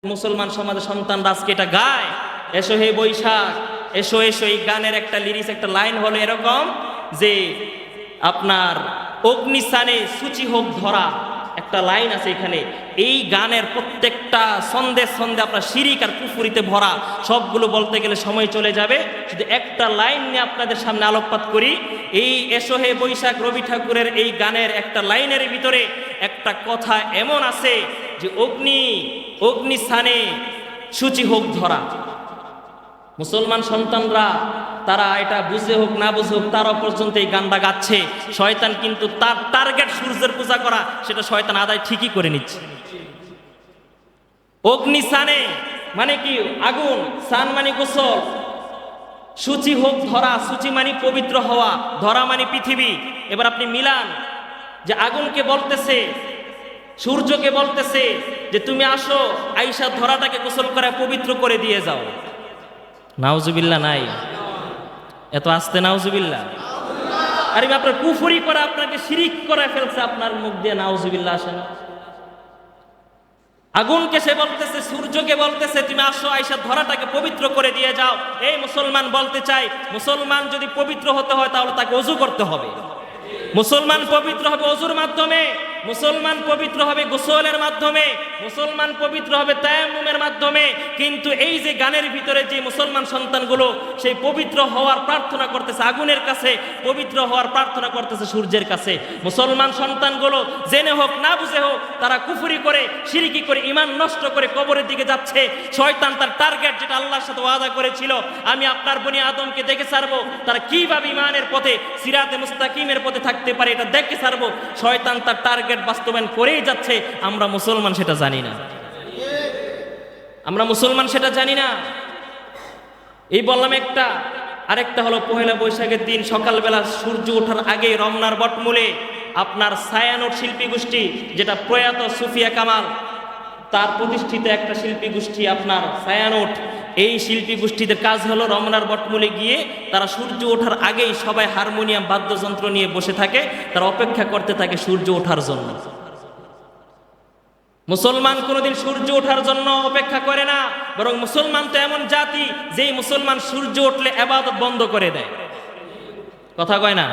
মুসলমান সমাজের সন্তানরা আজকে এটা গায়, এসো হে বৈশাখ এসো এসো। এই গানের একটা লিরিক্স, একটা লাইন হলো এরকম যে আপনার অগ্নিস্থানে সূচি হোক ধরা, একটা লাইন আছে এখানে। এই গানের প্রত্যেকটা ছন্দে ছন্দে আপনার শিরিক আর কুফুরিতে ভরা, সবগুলো বলতে গেলে সময় চলে যাবে। শুধু একটা লাইন নিয়ে আপনাদের সামনে আলোকপাত করি। এই এসো হে বৈশাখ রবি ঠাকুরের এই গানের একটা লাইনের ভিতরে একটা কথা এমন আছে যে অগ্নিস্থানে সূচি হোক ধরা। মুসলমান সন্তানরা তারা এটা বুঝে হোক না বুঝে হোক তারা পর্যন্ত এই গানটা গাচ্ছে। শয়তান কিন্তু তার টার্গেট সূর্যের পূজা করা, সেটা শয়তান আদায় ঠিকই করে নিচ্ছে। অগ্নিস্থানে মানে কি আগুন, স্নান মানে গোসল, সূচি হোক ধরা, সূচি মানে পবিত্র হওয়া, ধরা মানে পৃথিবী। এবার আপনি মিলান যে আগুনকে বলতেছে, সূর্যকে বলতেছে যে তুমি আসো, আইসা ধরাটাকে গোসল করে পবিত্র করে দিয়ে যাও। নাউজুবিল্লাহ নাই, এত আসতে নাউজুবিল্লাহ। আরে আপনার কুফরি করে আপনাকে শিরিক করে ফেলছে, আপনার মুখ দিয়ে নাউজুবিল্লাহ আসে না? আগুনকে সে বলতেছে, সূর্যকে বলতেছে তুমি আসো, আইসা ধরাটাকে পবিত্র করে দিয়ে যাও। এই মুসলমান বলতে চাই, মুসলমান যদি পবিত্র হতে হয় তাহলে তাকে ওযু করতে হবে। মুসলমান পবিত্র হবে ওযুর মাধ্যমে, মুসলমান পবিত্র হবে গোসলের মাধ্যমে, মুসলমান পবিত্র হবে তায়াম্মুমের মাধ্যমে। কিন্তু এই যে গানের ভিতরে যে মুসলমান সন্তানগুলো সেই পবিত্র হওয়ার প্রার্থনা করতেছে আগুনের কাছে, পবিত্র হওয়ার প্রার্থনা করতেছে সূর্যের কাছে। মুসলমান সন্তানগুলো জেনে হোক না বুঝে হোক তারা কুফরি করে, শিরকি করে, ঈমান নষ্ট করে কবরের দিকে যাচ্ছে। শয়তান তার টার্গেট যেটা আল্লাহর সাথে ওয়াদা করেছিল, আমি আপনার বনি আদমকে দেখে ছাড়বো তারা কিভাবে ঈমানের পথে সিরাতে মুস্তাকিমের পথে থাকতে পারে, এটা দেখে ছাড়বো। শয়তান তার টার্গেট বাস্তবায়ন করেই যাচ্ছে। আমরা মুসলমান সেটা জানি না, আমরা মুসলমান সেটা জানি না। এই বললাম একটা। আরেকটা হলো পহেলা বৈশাখের দিন সকালবেলা সূর্য ওঠার আগে রমনার বটমূলে আপনার ছায়ানট শিল্পী গোষ্ঠী, যেটা প্রয়াত সুফিয়া কামাল তার প্রতিষ্ঠিত একটা শিল্পী গোষ্ঠী আপনার ছায়ানট, এই শিল্পী গোষ্ঠীদের কাজ হলো রমনার বটমূলে গিয়ে তারা সূর্য ওঠার আগেই সবাই হারমোনিয়াম বাদ্যযন্ত্র নিয়ে বসে থাকে, তারা অপেক্ষা করতে থাকে সূর্য ওঠার জন্য। মুসলমান কোনোদিন সূর্য ওঠার জন্য অপেক্ষা করে না, বরং মুসলমান তো এমন জাতি যেই মুসলমান সূর্য উঠলে ইবাদত বন্ধ করে দেয়। কথা কয় না?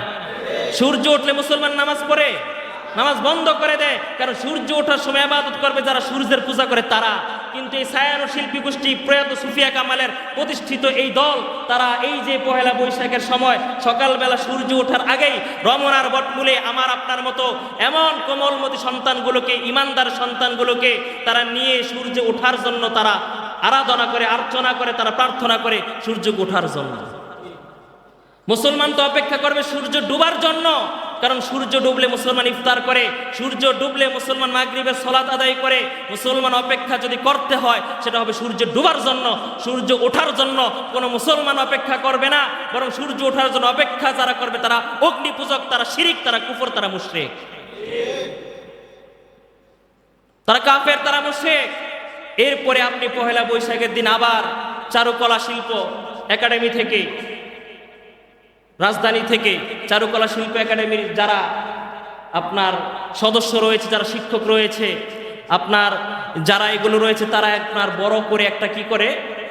সূর্য উঠলে মুসলমান নামাজ পড়ে, নামাজ বন্ধ করে দেয়, কারণ সূর্য ওঠার সময় ইবাদত করবে যারা সূর্যের পূজা করে তারা। কিন্তু এই ছায়ানট শিল্পী গোষ্ঠী প্রয়াত সুফিয়া কামালের প্রতিষ্ঠিত এই দল, তারা এই যে পহেলা বৈশাখের সময় সকালবেলা সূর্য ওঠার আগেই রমনার বটমূলে আমার আপনার মতো এমন কোমলমতি সন্তানগুলোকে, ইমানদার সন্তানগুলোকে তারা নিয়ে সূর্য ওঠার জন্য তারা আরাধনা করে, অর্চনা করে, তারা প্রার্থনা করে সূর্য ওঠার জন্য। মুসলমান তো অপেক্ষা করবে সূর্য ডুবার জন্য, কারণ সূর্য ডুবলে মুসলমান ইফতার করে, সূর্য ডুবলে মুসলমান মাগরিবের সালাত আদায় করে। মুসলমান অপেক্ষা যদি করতে হয় সেটা হবে সূর্য ডুবার জন্য। সূর্য ওঠার জন্য কোনো মুসলমান অপেক্ষা করবে না, বরং সূর্য ওঠার জন্য অপেক্ষা যারা করবে তারা অগ্নি পূজক, তারা শিরিক, তারা কুফর, তারা মুশরিক, তারা কাফের, তারা মুশরিক। এরপরে আপনি পহেলা বৈশাখের দিন আবার চারুকলা শিল্প একাডেমি থেকে, রাজধানী থেকে চারুকলা শিল্প একাডেমির যারা আপনার সদস্য রয়েছে, যারা শিক্ষক রয়েছে, আপনার যারা এগুলো রয়েছে, তারা আপনার বড় করে একটা কি করে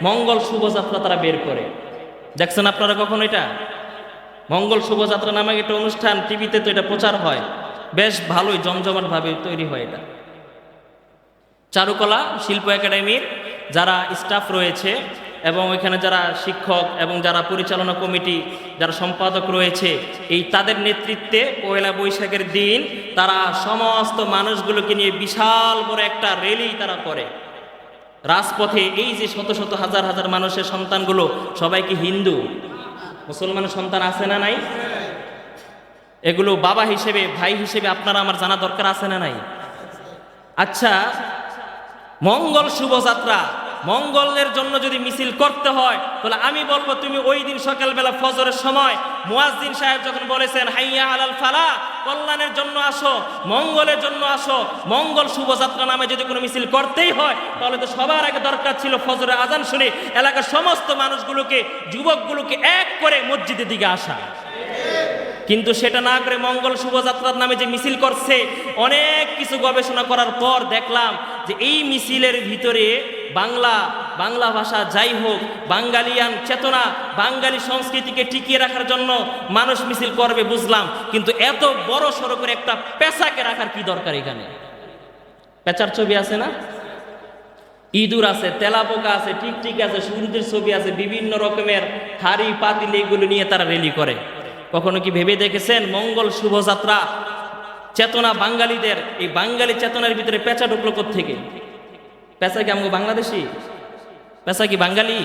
মঙ্গল শুভযাত্রা তারা বের করে। দেখছেন আপনারা কখন? এটা মঙ্গল শুভযাত্রা নামে একটা অনুষ্ঠান টিভিতে তো এটা প্রচার হয়, বেশ ভালোই জমজমাট ভাবে তৈরি হয়। এটা চারুকলা শিল্প একাডেমির যারা স্টাফ রয়েছে এবং এখানে যারা শিক্ষক এবং যারা পরিচালনা কমিটি, যারা সম্পাদক রয়েছে, এই তাদের নেতৃত্বে পহেলা বৈশাখের দিন তারা সমস্ত মানুষগুলোকে নিয়ে বিশাল বড় একটা র্যালি তারা করে রাজপথে। এই যে শত শত হাজার হাজার মানুষের সন্তানগুলো সবাই কি হিন্দু? মুসলমানের সন্তান আছে না নাই? এগুলো বাবা হিসেবে, ভাই হিসেবে আপনারা আমার জানা দরকার আছে না নাই? আচ্ছা, মঙ্গল শুভযাত্রা, মঙ্গলের জন্য যদি মিছিল করতে হয় তাহলে আমি বলবো তুমি ওই দিন সকালবেলা ফজরের সময় মুয়াজ্জিন সাহেব যখন বলেছেন হাইয়া আলাল ফালাহ, কল্যাণের জন্য আসো, মঙ্গলের জন্য আসো, মঙ্গল শুভযাত্রা নামে যদি কোনো মিছিল করতেই হয় তাহলে তো সবার আগে দরকার ছিল ফজরের আজান শুনে এলাকার সমস্ত মানুষগুলোকে, যুবকগুলোকে এক করে মসজিদের দিকে আসা। কিন্তু সেটা না করে মঙ্গল শোভাযাত্রার নামে যে মিছিল করছে, অনেক কিছু গবেষণা করার পর দেখলাম যে এই মিছিলের ভিতরে বাংলা ভাষা যাই হোক, বাঙালিয়ান চেতনা, বাঙালি সংস্কৃতিকে টিকিয়ে রাখার জন্য মানুষ মিছিল করবে বুঝলাম, কিন্তু এত বড় সড়ো করে একটা পেঁচাকে রাখার কি দরকার? এখানে পেঁচার ছবি আছে না, ইঁদুর আছে, তেলাপোকা আছে, টিকটিক আছে, সূর্যের ছবি আছে, বিভিন্ন রকমের হাড়ি পাতিল এগুলো নিয়ে তারা র্যালি করে। কখনো কি ভেবে দেখেছেন মঙ্গল শুভযাত্রা চেতনা বাঙালিদের, এই বাঙালি চেতনার ভিতরে পেঁচা ঢুকলো কোত্থেকে? পেঁচা কি আমাকে বাংলাদেশি? পেঁচা কি বাঙালি?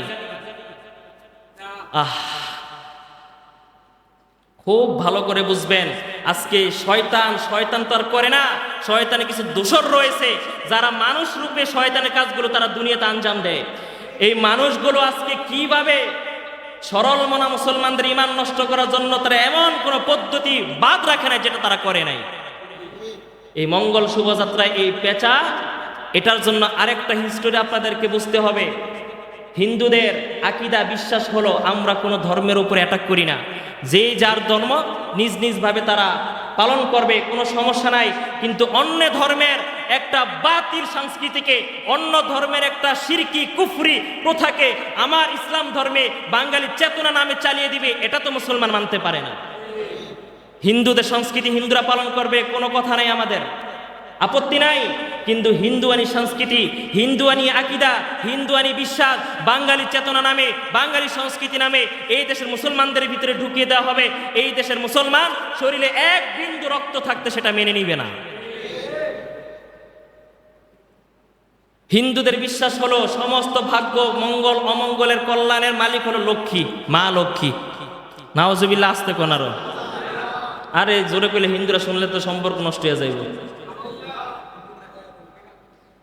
খুব ভালো করে বুঝবেন, আজকে শয়তান তো আর করে না, শয়তানে কিছু দোসর রয়েছে যারা মানুষ রূপে শয়তানের কাজগুলো তারা দুনিয়াতে আঞ্জাম দেয়। এই মানুষগুলো আজকে কিভাবে সরল মনা মুসলমানদের ঈমান নষ্ট করার জন্য তারা এমন কোন পদ্ধতি বাদ রাখে না যেটা তারা করে নাই। এই মঙ্গল শোভাযাত্রায় এই পেঁচা, এটার জন্য আরেকটা হিস্টোরি আপনাদেরকে বুঝতে হবে। হিন্দুদের আকীদা বিশ্বাস হলো আমরা কোনো ধর্মের উপরে অ্যাটাক করি না, যে যার ধর্ম নিজ নিজভাবে তারা পালন করবে, কোনো সমস্যা নাই। কিন্তু অন্য ধর্মের একটা বাতিল সংস্কৃতিকে, অন্য ধর্মের একটা শিরকি কুফরি প্রথাকে আমার ইসলাম ধর্মে বাঙালি চেতনা নামে চালিয়ে দিবে, এটা তো মুসলমান মানতে পারে না। হিন্দুদের সংস্কৃতি হিন্দুরা পালন করবে, কোনো কথা নাই, আমাদের আপত্তি নাই। কিন্তু হিন্দুয়ানি সংস্কৃতি, হিন্দুয়ানি আকীদা, হিন্দুয়ানি বিশ্বাস বাঙালি চেতনা নামে, বাঙালি সংস্কৃতি নামে এই দেশের মুসলমানদের ভিতরে ঢুকিয়ে দেওয়া হবে। এই দেশের মুসলমান শরীরে এক বিন্দু রক্ত থাকতে সেটা মেনে নিবে না। হিন্দুদের বিশ্বাস হলো সমস্ত ভাগ্য, মঙ্গল অমঙ্গলের কল্যাণের মালিক হলো লক্ষ্মী, মা লক্ষ্মী। নাউজুবিল্লাহ, আসতে কোন আরো, আরে জোরে কইলে হিন্দুরা শুনলে তো সম্পর্ক নষ্ট হয়ে যাইব।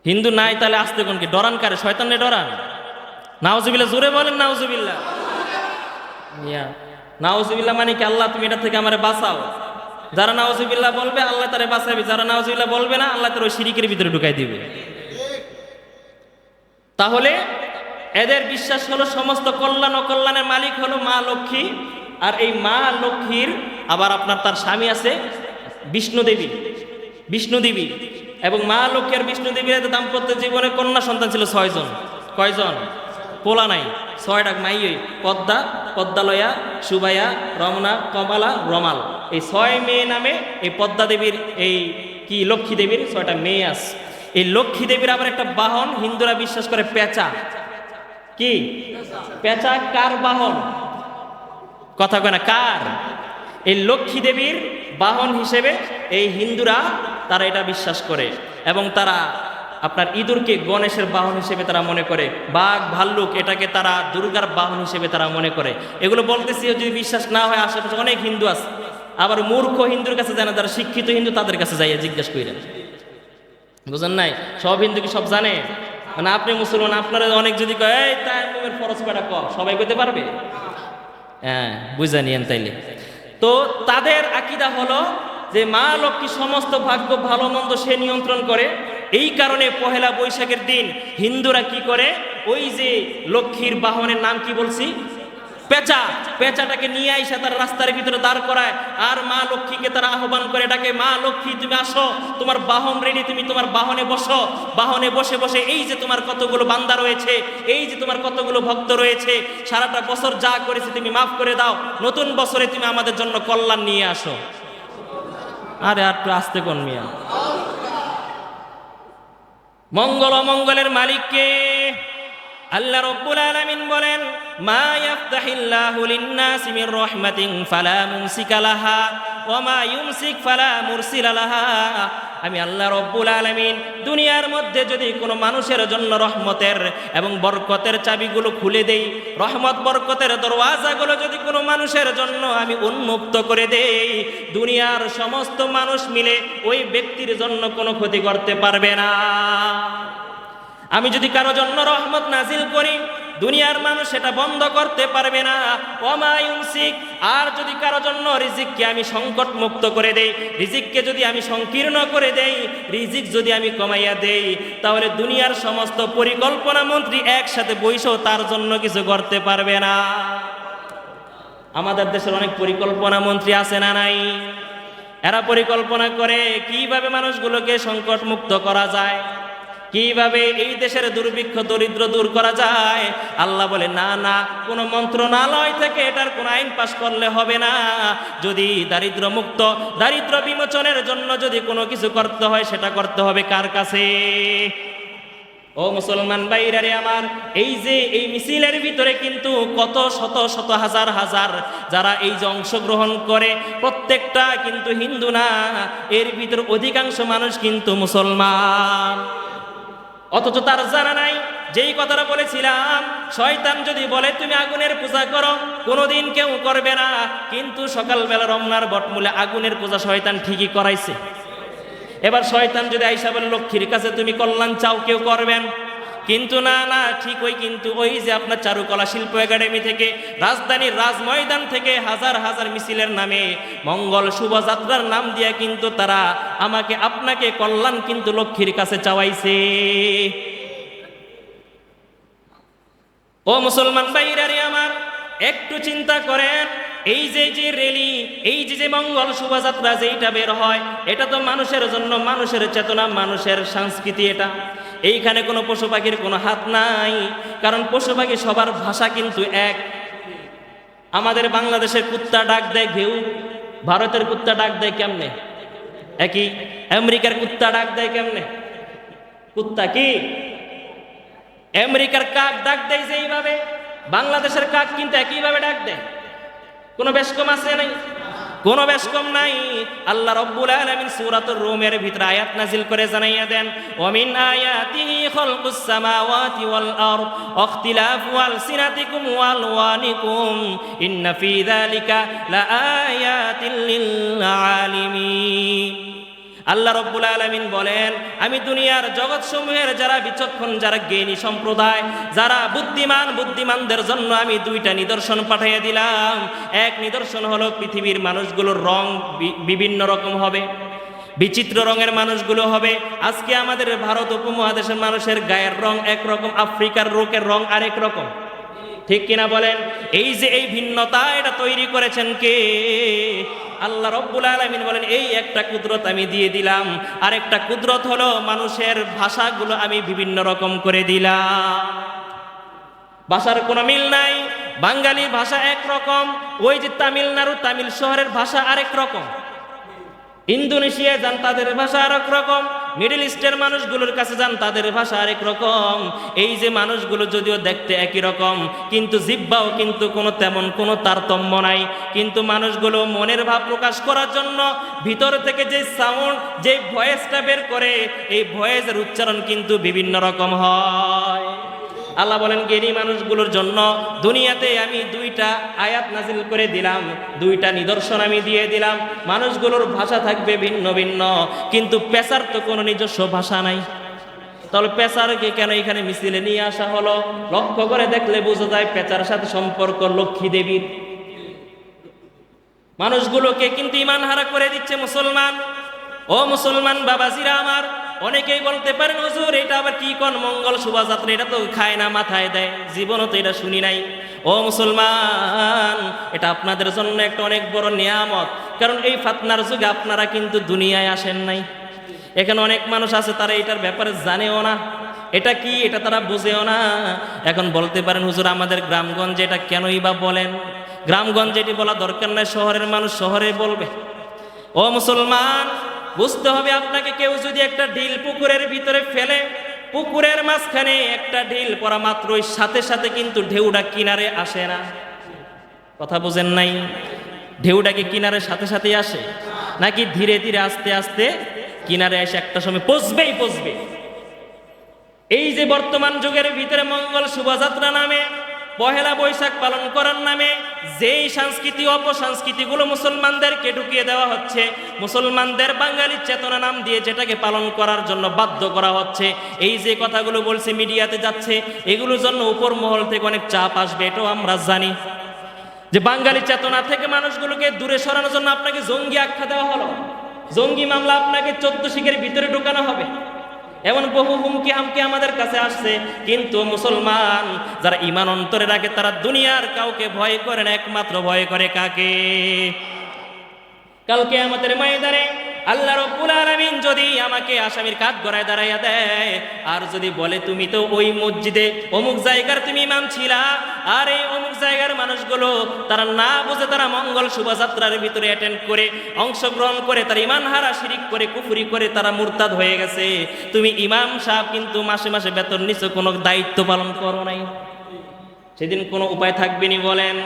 হিন্দু নাই তাহলে আসতে কোন কি ডরান কারে? শয়তানে ডরান। নাউজুবিল্লাহ, জোরে বলেন নাউজুবিল্লাহ। নাউজুবিল্লাহ মানে কি? আল্লাহ তুমি এটা থেকে আমারে বাঁচাও। যারা নাউজুবিল্লাহ বলবে আল্লাহ তারে বাঁচাবে, যারা নাউজুবিল্লাহ বলবে না আল্লাহ তার ওই শিরিকের ভিতরে ঢুকাই দিবে। তাহলে এদের বিশ্বাস হলো সমস্ত কল্যাণ ও কল্যাণের মালিক হলো মা লক্ষ্মী। আর এই মা লক্ষ্মীর আবার আপনার তার স্বামী আছে বিষ্ণু দেবী, এবং মা লক্ষ্মী আর বিষ্ণু দেবীর দাম্পত্য জীবনে কন্যা সন্তান ছিল 6 জন। কয়জন? পোলা নাই, 6টা মাই। পদ্মালয়া, সুবাইয়া, রমনা, কমলা, রমাল, এই 6 মেয়ে নামে এই পদ্মা দেবীর, এই কি লক্ষ্মী দেবীর 6টা মেয়ে আছে। এই লক্ষ্মী দেবীর আবার একটা বাহন হিন্দুরা বিশ্বাস করে পেঁচা। কি পেঁচা? কার বাহন? কথা কয় না, কার? এই লক্ষ্মী দেবীর বাহন হিসেবে এই হিন্দুরা তারা এটা বিশ্বাস করে, এবং তারা আপনার ইঁদুরকে গণেশের বাহন হিসেবে তারা মনে করে, বাঘ ভাল্লুক এটাকে তারা দুর্গার বাহন হিসেবে তারা মনে করে। এগুলো বলতেছি, যদি বিশ্বাস না হয় আশেপাশে অনেক হিন্দু আছে, আবার মূর্খ হিন্দুর কাছে যায় না, যারা শিক্ষিত হিন্দু তাদের কাছে যাইয়া জিজ্ঞাসা করেন। বুঝেন নাই? সব হিন্দু কি সব জানে? মানে আপনি মুসলমান, আপনারা অনেক যদি কয় এই তায়াম্মুমের ফরজ কয়টা কর, সবাই কইতে পারবে? হ্যাঁ, বুঝা নিয়েন তাইলে। তো তাদের আকীদা হলো যে মা লক্ষ্মী সমস্ত ভাগ্য ভালো মন্দ সে নিয়ন্ত্রণ করে। এই কারণে পহেলা বৈশাখের দিন হিন্দুরা কি করে, ওই যে লক্ষ্মীর বাহনের নাম কি বলছি, পেঁচা, পেঁচাটাকে নিয়ে আইসা তার রাস্তার ভিতরে দাঁড় করায়, আর মা লক্ষ্মীকে তারা আহ্বান করে, ডাকে, মা লক্ষ্মী তুমি আসো, তোমার বাহন রেডি, তুমি তোমার বাহনে বসো। বাহনে বসে বসে এই যে তোমার কতগুলো বান্দা রয়েছে, এই যে তোমার কতগুলো ভক্ত রয়েছে, সারাটা বছর যা করেছে তুমি মাফ করে দাও, নতুন বছরে তুমি আমাদের জন্য কল্যাণ নিয়ে আসো। আরে আর একটু আসতে কোন মিয়া। মঙ্গল অমঙ্গলের মালিককে আল্লাহ রাব্বুল আলামিন বলেন, মা ইয়াফতাহিল্লাহু লিন-নাসি মির রাহমাতিন ফালা মুমসিকা লাহা ওয়া মা ইউমসিক ফালা মুরসিলা লাহা। আমি আল্লাহ রাব্বুল আলামিন দুনিয়ার মধ্যে যদি কোনো মানুষের জন্য রহমতের এবং বরকতের চাবিগুলো খুলে দেই, রহমত বরকতের দরওয়াজাগুলো যদি কোনো মানুষের জন্য আমি উন্মুক্ত করে দেই, দুনিয়ার সমস্ত মানুষ মিলে ওই ব্যক্তির জন্য কোনো ক্ষতি করতে পারবে না। আমি যদি কারো জন্য রহমত নাজিল করি, দুনিয়ার মানুষ সেটা বন্ধ করতে পারবে না। ওমা ইউমসিক, আর যদি কারো জন্য রিজিককে আমি সংকট মুক্ত করে দেই, রিজিককে যদি আমি সংকীর্ণ করে দেই, রিজিক যদি আমি কমাইয়া দেই, তাহলে দুনিয়ার সমস্ত পরিকল্পনা মন্ত্রী একসাথে বইসেও তার জন্য কিছু করতে পারবে না। আমাদের দেশের অনেক পরিকল্পনা মন্ত্রী আছে না নাই? এরা পরিকল্পনা করে কিভাবে মানুষগুলোকে সংকট মুক্ত করা যায়, কিভাবে এই দেশের দুর্ভিক্ষ দরিদ্র দূর করা যায়। আল্লাহ বলে না না, কোনো মন্ত্রণালয় থেকে এটার কোনো আইন পাশ করলে হবে না। যদি দারিদ্র মুক্ত, দারিদ্র বিমোচনের জন্য যদি কোনো কিছু করতে হয়, সেটা করতে হবে কার কাছে? ও মুসলমান ভাইরা রে আমার, এই যে এই মিছিলের ভিতরে কিন্তু কত শত শত হাজার হাজার যারা এই যে অংশগ্রহণ করে, প্রত্যেকটা কিন্তু হিন্দু না, এর ভিতর অধিকাংশ মানুষ কিন্তু মুসলমান। অথচ তার জানা নাই, যেই কথাটা বলেছিলাম, শয়তান যদি বলে তুমি আগুনের পূজা করো, কোনোদিন কেউ করবে না। কিন্তু সকালবেলা রমনার বটমূলে আগুনের পূজা শয়তান ঠিকই করাইছে। এবার শয়তান যদি আইসা বলে লক্ষ্মীর কাছে তুমি কল্যাণ চাও, কেউ করবেন? কিন্তু না না, ঠিক ওই কিন্তু ওই যে আপনার চারুকলা শিল্প একাডেমি থেকে, রাজধানীর রাজময়দান থেকে হাজার হাজার মিছিলের নামে, মঙ্গল শুভযাত্রার নাম দিয়ে কিন্তু তারা আমাকে আপনাকে কল্যাণ কিন্তু লক্ষ্মীর কাছে চাওয়াইছে। ও মুসলমান ভাইরা রে আমার, একটু চিন্তা করেন, এই যে যে র্যালি, এই যে যে মঙ্গল শোভাযাত্রা যেইটা বের হয়, এটা তো মানুষের জন্য, মানুষের চেতনা, মানুষের সংস্কৃতি। এটা এইখানে কোনো পশু পাখির কোনো হাত নাই, কারণ পশু পাখি সবার ভাষা কিন্তু এক। আমাদের বাংলাদেশের কুত্তা ডাক দেয় ঘেউ, ভারতের কুত্তা ডাক দেয় কেমনে? একই। আমেরিকার কুত্তা ডাক দেয় কেমনে? কুত্তা কি? আমেরিকার কাক ডাক দেয় যেইভাবে, বাংলাদেশের কাক কিন্তু একইভাবে ডাক দেয়। কোনো বেশকম আছে নাই? কোনো বেশকম নাই। আল্লাহ রাব্বুল আলামিন সূরাতুর রুমের ভিতরে আয়াত নাজিল করে জানাইয়া দেন, ওয়া মিন আয়াতিহি খালকুস সামাওয়াতি ওয়াল আরদ ওয়া ইখতিলাফু আলসিনাতিকুম ওয়া আলওয়ানিকুম ইন্না ফী যালিকা লাআয়াতিন লিল আলিমিন। আল্লাহ রাব্বুল আলামিন বলেন, আমি দুনিয়ার জগৎসমূহের যারা বিচক্ষণ, যারা জ্ঞানী সম্প্রদায়, যারা বুদ্ধিমানদের জন্য আমি দুইটা নিদর্শন পাঠিয়ে দিলাম। এক নিদর্শন হলো পৃথিবীর মানুষগুলোর রং বিভিন্ন রকম হবে, বিচিত্র রঙের মানুষগুলো হবে। আজকে আমাদের ভারত উপমহাদেশের মানুষের গায়ের রং একরকম, আফ্রিকার লোকের রং আরেক রকম, ঠিক কিনা বলেন? এই যে এই ভিন্নতা, এটা তৈরি করেছেন কে? আল্লাহ রাব্বুল আলামিন বলেন, এই একটা কুদরত আমি দিয়ে দিলাম। আরেকটা কুদরত হলো মানুষের ভাষাগুলো আমি বিভিন্ন রকম করে দিলাম। ভাষার কোনো মিল নাই। বাঙালির ভাষা একরকম, ওই যে তামিলনাড়ু, তামিল শহরের ভাষা আরেক রকম। ইন্দোনেশিয়া যান, তাদের ভাষা আরেক রকম। মিডল ইস্টের মানুষগুলোর কাছে যান, তাদের ভাষা আরেক রকম। এই যে মানুষগুলো যদিও দেখতে একই রকম, কিন্তু জিহ্বাও কিন্তু তেমন কোনো তারতম্য নাই। কিন্তু মানুষগুলো মনের ভাব প্রকাশ করার জন্য ভিতর থেকে যে সাউন্ড, যে ভয়েসটা বের করে, এই ভয়েসের উচ্চারণ কিন্তু বিভিন্ন রকম হয়। আল্লাহ বলেন, জ্ঞানী মানুষগুলোর জন্য দুনিয়াতে আমি দুইটা আয়াত নাজিল করে দিলাম, দুইটা নিদর্শন আমি দিয়ে দিলাম। মানুষগুলোর ভাষা থাকবে ভিন্ন ভিন্ন, কিন্তু পেশার তো কোনো নিজস্ব ভাষা নাই। তাহলে পেশারকে কেন এখানে মিছিলে নিয়ে আসা হলো? লক্ষ্য করে দেখলে বোঝা যায় পেশার সাথে সম্পর্ক লক্ষ্মী দেবীর। মানুষগুলোকে কিন্তু ইমান হারা করে দিচ্ছে মুসলমান। ও মুসলমান বাবাজিরা আমার, অনেকেই বলতে পারেন, হুজুর এটা আবার কি কোন মঙ্গল শোভাযাত্রা, এটা তো খায় না, মাথায় দেয়, জীবনও তো এটা শুনি নাই। ও মুসলমান, এটা আপনাদের জন্য একটা অনেক বড় নিয়ামত, কারণ এই ফাতনার যুগে আপনারা কিন্তু দুনিয়ায় আসেন নাই। এখানে অনেক মানুষ আছে, তারা এটার ব্যাপারে জানেও না, এটা কি এটা তারা বুঝেও না। এখন বলতে পারেন, হুজুর আমাদের গ্রামগঞ্জে এটা কেনই বা বলেন? গ্রামগঞ্জে এটি বলা দরকার নাই, শহরের মানুষ শহরে বলবে। ও মুসলমান, বুঝতে হবে আপনাকে, কেউ যদি একটা ঢিল পুকুরের ভিতরে ফেলে, পুকুরের মাঝখানে একটা ঢিল পড়া মাত্রই সাথে সাথে কিন্তু ঢেউটা কিনারে আসে না। কথা বুঝেন নাই? ঢেউটা কি কিনারে সাথে সাথে আসে, নাকি ধীরে ধীরে আস্তে আস্তে কিনারে এসে একটা সময় পৌঁছবে? এই যে বর্তমান যুগের ভিতরে মঙ্গল শোভাযাত্রা নামে, পহেলা বৈশাখ পালন করার নামে যেই সংস্কৃতি অপসংস্কৃতিগুলো মুসলমানদেরকে ঢুকিয়ে দেওয়া হচ্ছে, মুসলমানদের বাঙালির চেতনা নাম দিয়ে যেটাকে পালন করার জন্য বাধ্য করা হচ্ছে, এই যে কথাগুলো বলছে মিডিয়াতে যাচ্ছে, এগুলোর জন্য উপর মহল থেকে অনেক চাপ আসবে, এটাও আমরা জানি। যে বাঙালি চেতনা থেকে মানুষগুলোকে দূরে সরানোর জন্য আপনাকে জঙ্গি আখ্যা দেওয়া হলো, জঙ্গি মামলা আপনাকে 14 শিখের ভিতরে ঢুকানো হবে। এমন বহু হুমকি হামকি আমাদের কাছে আসছে, কিন্তু মুসলমান যারা ঈমান অন্তরে রাখে তারা দুনিয়ার কাউকে ভয় করে না, একমাত্র ভয় করে কাকে? কালকে আমাদের ময়দানে আল্লাহ রাব্বুল আলামিন যদি আমাকে আসামির কাঠ গড়ায় দাঁড়াইয়া দেয়, আর যদি বলে তুমি তো ওই মসজিদে অমুক জায়গার তুমি ইমাম ছিলা, আর এই অমুক জায়গার মানুষগুলো তারা না বুঝে তারা মঙ্গল শোভাযাত্রার ভিতরে অ্যাটেন্ড করে অংশগ্রহণ করে তারা ইমান হারা শিরিক করে কুফরি করে তারা মুরতাদ হয়ে গেছে, তুমি ইমাম সাহেব কিন্তু মাসে মাসে বেতন নিছো, কোনো দায়িত্ব পালন করো নাই, সেদিন কোনো উপায় থাকবে নি বলেন?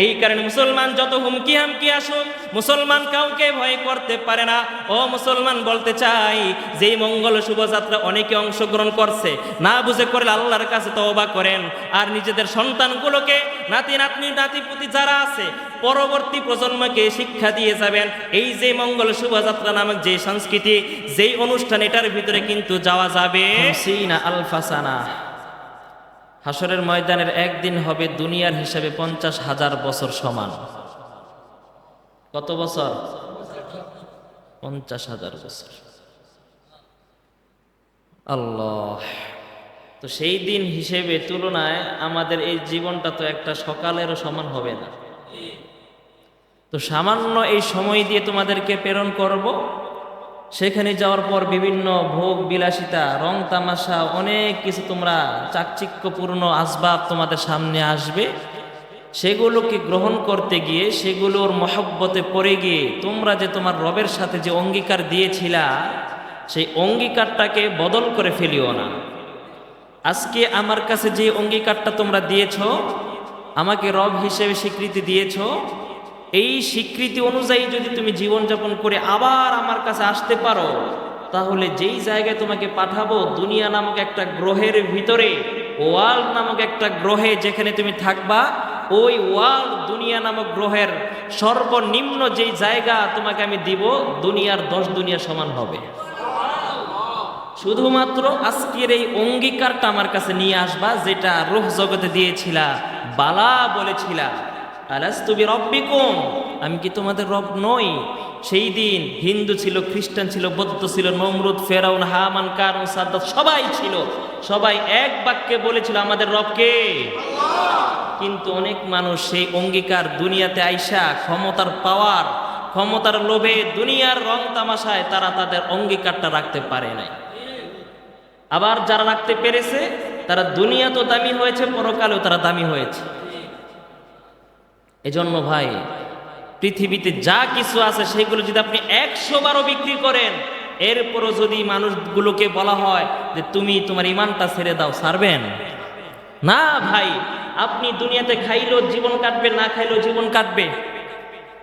এই কারণে মুসলমান যত হুমকি হামকি আসুক, মুসলমান কাউকে ভয় করতে পারে না। ও মুসলমান, বলতে চাই যেই মঙ্গল শোভাযাত্রা অনেকে অংশগ্রহণ করছে, না বুঝে করলে আল্লাহর কাছে তওবা করেন, আর নিজেদের সন্তানগুলোকে নাতি নাতনি নাতিপুতি যারা আছে পরবর্তী প্রজন্মকে শিক্ষা দিয়ে যাবেন। এই যে মঙ্গল শোভাযাত্রা নামক যে সংস্কৃতি, যেই অনুষ্ঠান, এটার ভিতরে কিন্তু যাওয়া যাবে আলফাসানা। হাসরের ময়দানের একদিন হবে দুনিয়ার হিসাবে 50,000 বছর সমান। কত বছর? 50,000 বছর। আল্লাহ! তো সেই দিন হিসেবে তুলনায় আমাদের এই জীবনটা তো একটা সকালেরও সমান হবে না। তো সামান্য এই সময় দিয়ে তোমাদেরকে প্রেরণ করব, সেখানে যাওয়ার পর বিভিন্ন ভোগ বিলাসিতা, রং তামাশা, অনেক কিছু তোমরা চাকচিক্যপূর্ণ আসবাব তোমাদের সামনে আসবে। সেগুলোকে গ্রহণ করতে গিয়ে, সেগুলোর মহব্বতে পড়ে গিয়ে তোমরা যে তোমার রবের সাথে যে অঙ্গীকার দিয়েছিলা, সেই অঙ্গীকারটাকে বদল করে ফেলিও না। আজকে আমার কাছে যে অঙ্গীকারটা তোমরা দিয়েছ, আমাকে রব হিসেবে স্বীকৃতি দিয়েছ, এই স্বীকৃতি অনুযায়ী যদি তুমি জীবনযাপন করে আবার আমার কাছে আসতে পারো, তাহলে যেই জায়গায় তোমাকে পাঠাবো, দুনিয়া নামক একটা গ্রহের ভিতরে, ওয়ার্ল্ড নামক একটা গ্রহে যেখানে তুমি থাকবা, ওই ওয়ার্ল্ড দুনিয়া নামক গ্রহের সর্বনিম্ন যেই জায়গা তোমাকে আমি দিব, দুনিয়ার 10 দুনিয়া সমান হবে। শুধুমাত্র আজকের এই অঙ্গীকারটা আমার কাছে নিয়ে আসবা, যেটা রূহ জগতে দিয়েছিলা, বালা বলেছিলা আলাস্তু বিরাব্বিকুম, আমি কি তোমাদের রব নই? সেই দিন হিন্দু ছিল, খ্রিস্টান ছিল, বৌদ্ধ ছিল, নমরুদ, ফেরাউন, হামান, কারুন, সাদ্দাত সবাই ছিল, সবাই এক বাক্যে বলেছিল আমাদের রব কে? কিন্তু অনেক মানুষ সেই অঙ্গীকার দুনিয়াতে আইসা ক্ষমতার পাওয়ার, ক্ষমতার লোভে, দুনিয়ার রং তামাশায় তারা তাদের অঙ্গীকারটা রাখতে পারে নাই। আবার যারা রাখতে পেরেছে, তারা দুনিয়া তো দামি হয়েছে, পরকালেও তারা দামি হয়েছে। এজন্য ভাই, পৃথিবীতে যা কিছু আছে সেগুলো যদি আপনি 100 বারও বিক্রি করেন, এরপরও যদি মানুষগুলোকে বলা হয় যে তুমি তোমার ইমানটা ছেড়ে দাও, ছাড়বেন না ভাই। আপনি দুনিয়াতে খাইলেও জীবন কাটবে, না খাইলেও জীবন কাটবে।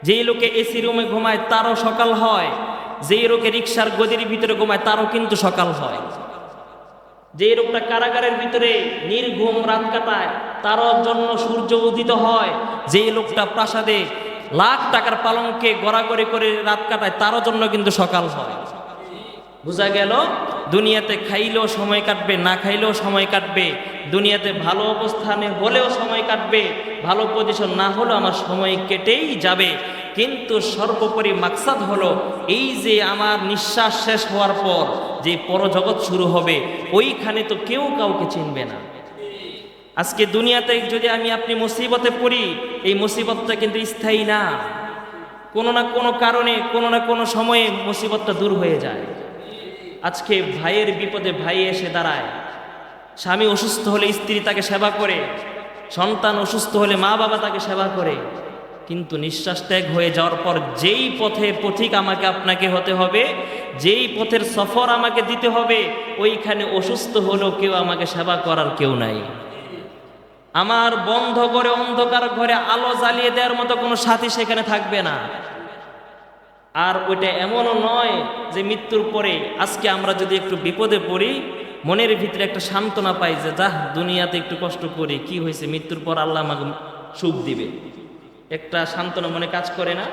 যেই লোকে এসি রুমে ঘুমায় তারও সকাল হয়, যেই লোকে রিক্সার গদির ভিতরে ঘুমায় তারও কিন্তু সকাল হয়। যে লোকটা কারাগারের ভিতরে নির্ঘুম রাত কাটায় তারও জন্য সূর্য উদিত হয়। যে লোকটা প্রাসাদে লাখ টাকার পালঙ্কে গড়াগড়ি করে রাত কাটায় তারও জন্য কিন্তু সকাল হয়। বোঝা গেল, দুনিয়াতে খাইলেও সময় কাটবে, না খাইলেও সময় কাটবে, দুনিয়াতে ভালো অবস্থানে হলেও সময় কাটবে, ভালো পজিশন না হলেও আমার সময় কেটেই যাবে। কিন্তু সর্বোপরি মাকসাদ হলো এই যে আমার নিঃশ্বাস শেষ হওয়ার পর যে পরজগৎ শুরু হবে, ওইখানে তো কেউ কাউকে চিনবে না। আজকে দুনিয়াতে যদি আমি আপনি মুসিবতে পড়ি, এই মুসিবতটা কিন্তু স্থায়ী না। কোনো না কোনো কারণে, কোনো না কোনো সময়ে মুসিবতটা দূর হয়ে যায়। আজকে ভাইয়ের বিপদে ভাই এসে দাঁড়ায়, স্বামী অসুস্থ হলে স্ত্রী তাকে সেবা করে, সন্তান অসুস্থ হলে মা বাবা তাকে সেবা করে। কিন্তু নিঃশ্বাস ত্যাগ হয়ে যাওয়ার পর যেই পথে পথিক আমাকে আপনাকে হতে হবে, যেই পথের সফর আমাকে দিতে হবে, ওইখানে অসুস্থ হলেও কেউ আমাকে সেবা করার কেউ নাই। আমার বন্ধ করে অন্ধকার ঘরে আলো জ্বালিয়ে দেওয়ার মতো কোনো সাথী সেখানে থাকবে না। আর ওইটা এমনও নয় যে মৃত্যুর পরে আজকে আমরা যদি একটু বিপদে পড়ি, মনের ভিতরে একটা সান্ত্বনা পাই যে যাহ দুনিয়াতে একটু কষ্ট করি, কি হয়েছে, মৃত্যুর পর আল্লাহ আমাকে সুখ দিবে, একটা সান্ত্বনা মনে কাজ করে না?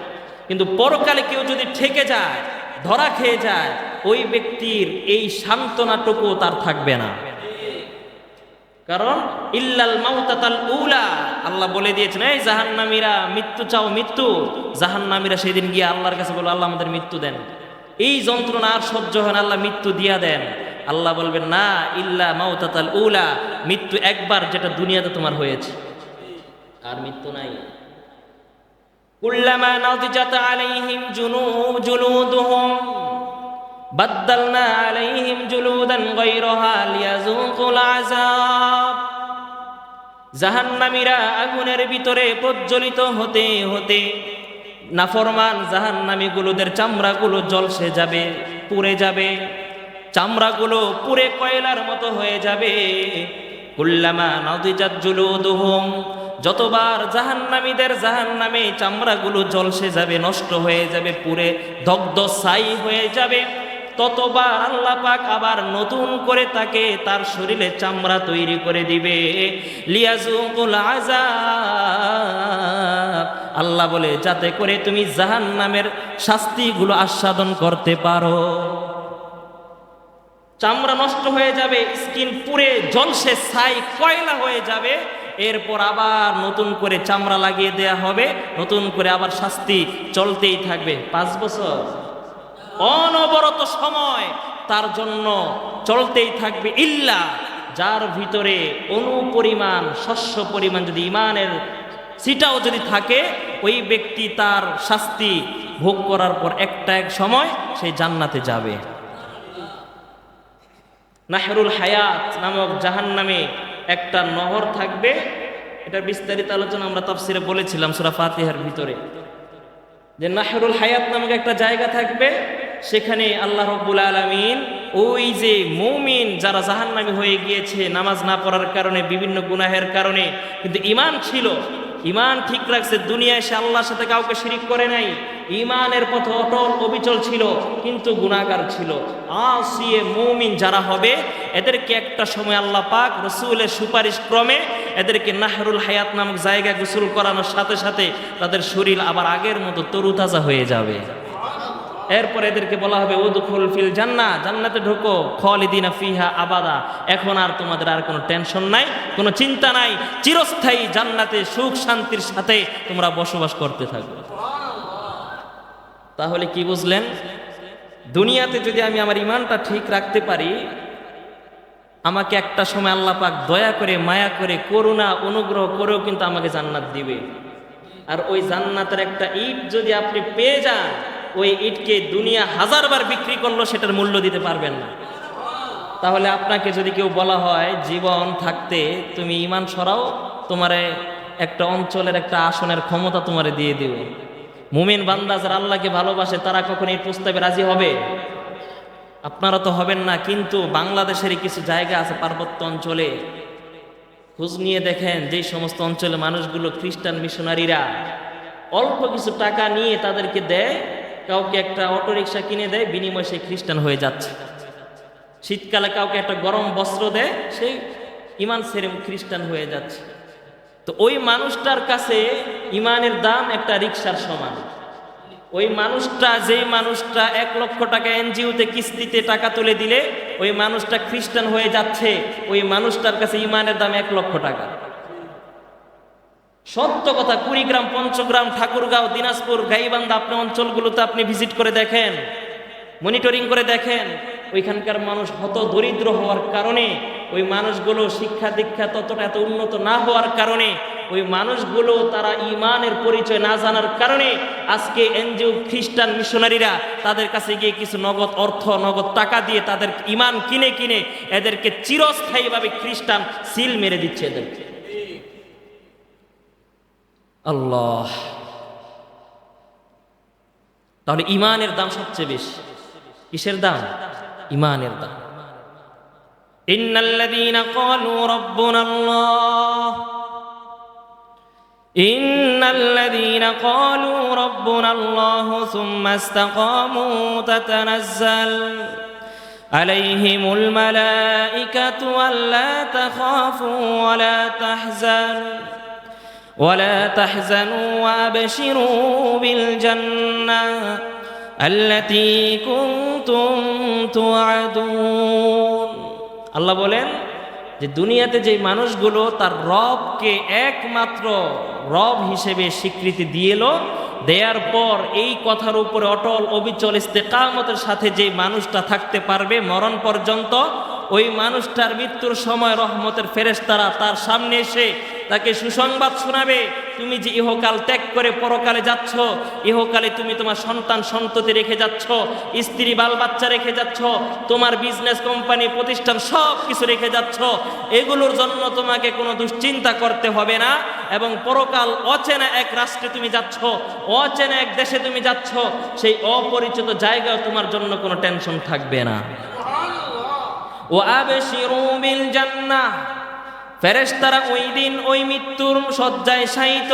কিন্তু পরকালে কেউ যদি ঠেকে যায়, ধরা খেয়ে যায়, ওই ব্যক্তির এই সান্ত্বনাটুকু তার থাকবে না। কারণ ইল্লাল মাউতাতাল উলা, আল্লাহ বলে দিয়েছেন এই জাহান্নামীরা মৃত্যু চাও, মৃত্যু। জাহান্নামীরা সেদিন গিয়ে আল্লাহর কাছে বলবে আল্লাহ আমাদের মৃত্যু দেন, এই যন্ত্রণা আর সহ্য হয় না, আল্লাহ মৃত্যু দিয়া দেন। আল্লাহ বলবেন না, ইল্লা মাউতাতাল উলা, মৃত্যু একবার যেটা দুনিয়াতে তোমার হয়েছে, আর মৃত্যু নাই। কুল্লামা নাদিজাত আলাইহিম জুলুদুহুম বাদদালনা আলাইহিম জুলুদান গায়রাহা লিয়াযুকুল আযাব। জাহান্নামীরা আগুনের ভিতরে প্রজ্বলিত হতে হতে নাফরমান জাহান্নামীগুলোদের চামড়াগুলো জ্বলসে যাবে, পুড়ে যাবে, চামড়াগুলো পুড়ে কয়লার মতো হয়ে যাবে। কুল্লামা নাদিজাত জুলুদুহুম, যতবার জাহান্নামীদের জাহান্নামে চামড়াগুলো জ্বলসে যাবে, নষ্ট হয়ে যাবে, পুড়ে দগ্ধ ছাই হয়ে যাবে, ততবার আল্লাহ পাক আবার নতুন করে তাকে তার শরীরে চামড়া তৈরি করে দিবে। লিয়াযুকুল আযাব, আল্লাহ বলে যাতে করে তুমি জাহান্নামের শাস্তিগুলো আস্বাদন করতে পারো। চামড়া নষ্ট হয়ে যাবে, স্কিন পুড়ে জ্বলসে ছাই কয়লা হয়ে যাবে, এরপর আবার নতুন করে চামড়া লাগিয়ে দেয়া হবে, নতুন করে আবার শাস্তি চলতেই থাকবে। 5 বছর অনবরত সময় তার জন্য চলতেই থাকবে। ইল্লা, যার ভিতরে অনুপরিমাণ শস্য পরিমাণ যদি ইমানের সিটাও যদি থাকে, ওই ব্যক্তি তার শাস্তি ভোগ করার পর একটা এক সময় সেই জান্নাতে যাবে। নাহরুল হায়াত নামক জাহান্নামে একটা নহর থাকবে, এটা বিস্তারিত আলোচনা আমরা তাফসিরে বলেছিলাম সূরা ফাতিহার ভিতরে, যে নাহরুল হায়াত নামক একটা জায়গা থাকবে। সেখানে আল্লাহ রাব্বুল আলামিন ওই যে মুমিন যারা জাহান্নামী হয়ে গিয়েছে নামাজ না পড়ার কারণে, বিভিন্ন গুনাহের কারণে, কিন্তু ঈমান ছিল, ঈমান ঠিক রাখছে, দুনিয়ায় সে আল্লাহর সাথে কাউকে শিরিক করে নাই, ঈমানের পথে অটল অবিচল ছিল, কিন্তু গুনাহগার ছিল, আসিয়ে মুমিন যারা হবে, এদেরকে একটা সময় আল্লাহ পাক রাসূলের সুপারিশ ক্রমে এদেরকে নাহরুল হায়াত নামক জায়গায় গোসল করানোর সাথে সাথে তাদের শরীর আবার আগের মতো তরুতাজা হয়ে যাবে। এরপর এদেরকে বলা হবে উদখুল ফিল জান্নাহ, জান্নাতে ঢোকো, খালিদিনা ফিহা আবাদা, এখন আর তোমাদের আর কোনো টেনশন নাই, কোনো চিন্তা নাই, চিরস্থায়ী জান্নাতে সুখ শান্তির সাথে তোমরা বসবাস করতে থাকবে। তাহলে কি বুঝলেন? দুনিয়াতে যদি আমি আমার ঈমানটা ঠিক রাখতে পারি, আমাকে একটা সময় আল্লাহ পাক দয়া করে, মায়া করে, করুণা অনুগ্রহ করেও কিন্তু আমাকে জান্নাত দিবে। আর ওই জান্নাতের একটা ইট যদি আপনি পেয়ে যান, ওই ইটকে দুনিয়া 1000 বার বিক্রি করলো সেটার মূল্য দিতে পারবেন না। তাহলে আপনাকে যদি কেউ বলা হয় জীবন থাকতে তুমি ঈমান সরাও, তোমারে একটা অঞ্চলের একটা আসনের ক্ষমতা তোমারে দিয়ে দিবে, মুমিন বান্দা যারা আল্লাহকে ভালোবাসে তারা কখন এই প্রস্তাবে রাজি হবে? আপনারা তো হবেন না। কিন্তু বাংলাদেশের কিছু জায়গা আছে পার্বত্য অঞ্চলে, খোঁজ নিয়ে দেখেন যেই সমস্ত অঞ্চলে মানুষগুলো খ্রিস্টান মিশনারিরা অল্প কিছু টাকা নিয়ে তাদেরকে দেয়, কাউকে একটা অটোরিকশা কিনে দেয়, বিনিময়ে সে খ্রিস্টান হয়ে যাচ্ছে। শীতকালে কাউকে একটা গরম বস্ত্র দেয়, সেই ঈমান ছেড়ে খ্রিস্টান হয়ে যাচ্ছে। তো ওই মানুষটার কাছে ঈমানের দাম একটা রিকশার সমান। ওই মানুষটা, যেই মানুষটা 1 লক্ষ টাকা এনজিওতে কিস্তিতে টাকা তুলে দিলে ওই মানুষটা খ্রিস্টান হয়ে যাচ্ছে, ওই মানুষটার কাছে ঈমানের দাম 1 লক্ষ টাকা। সত্য কথা, কুড়িগ্রাম, পঞ্চগ্রাম, ঠাকুরগাঁও, দিনাজপুর, গাইবান্ধা, আপনি অঞ্চলগুলোতে আপনি ভিজিট করে দেখেন, মনিটরিং করে দেখেন, ওইখানকার মানুষ হত দরিদ্র হওয়ার কারণে, ওই মানুষগুলো শিক্ষা দীক্ষা ততটা এত উন্নত না হওয়ার কারণে, ওই মানুষগুলো তারা ঈমানের পরিচয় না জানার কারণে আজকে এনজিও খ্রিস্টান মিশনারিরা তাদের কাছে গিয়ে কিছু নগদ অর্থ, নগদ টাকা দিয়ে তাদের ঈমান কিনে কিনে এদেরকে চিরস্থায়ীভাবে খ্রিস্টান সিল মেরে দিচ্ছে এদেরকে। আল্লাহ, তাহলে ঈমানের দাম সবচেয়ে বেশি। কিসের দাম? ঈমানের দাম। ইন্নাল্লাযীনা ক্বালু রাব্বুনাল্লাহ, ইন্নাল্লাযীনা ক্বালু রাব্বুনাল্লাহু সুম্মা ইসতাকামু তাতানাজ্জাল আলাইহিমুল মালাঈকাতু আল্লা তাখাফু ওয়া লা তাহজানু ولا تحزنوا وابشروا بالجنة التي كنتم توعدون। আল্লাহ বলেন যে দুনিয়াতে যে মানুষগুলো তার রবকে একমাত্র রব হিসেবে স্বীকৃতি দিয়েলো, দেওয়ার পর এই কথার উপরে অটল অবিচল ইস্তেকামতের সাথে যে মানুষটা থাকতে পারবে মরণ পর্যন্ত, ওই মানুষটার মৃত্যুর সময় রহমতের ফেরেশতারা তার সামনে এসে তাকে সুসংবাদ শোনাবে, তুমি যে ইহকাল ত্যাগ করে পরকালে যাচ্ছ, ইহকালে তুমি তোমার সন্তান সন্ততি রেখে যাচ্ছ, স্ত্রী বাল বাচ্চা রেখে যাচ্ছ, তোমার বিজনেস কোম্পানি প্রতিষ্ঠান সব কিছু রেখে যাচ্ছ, এগুলোর জন্য তোমাকে কোনো দুশ্চিন্তা করতে হবে না। এবং পরকাল অচেনা এক রাষ্ট্রে তুমি যাচ্ছ, অচেনা এক দেশে তুমি যাচ্ছ, সেই অপরিচিত জায়গায় তোমার জন্য কোনো টেনশন থাকবে না। ও আবশিরু বিল জান্নাহ, ফেরেশতারা ওই দিন ওই মৃত্যুর শয্যায় শায়িত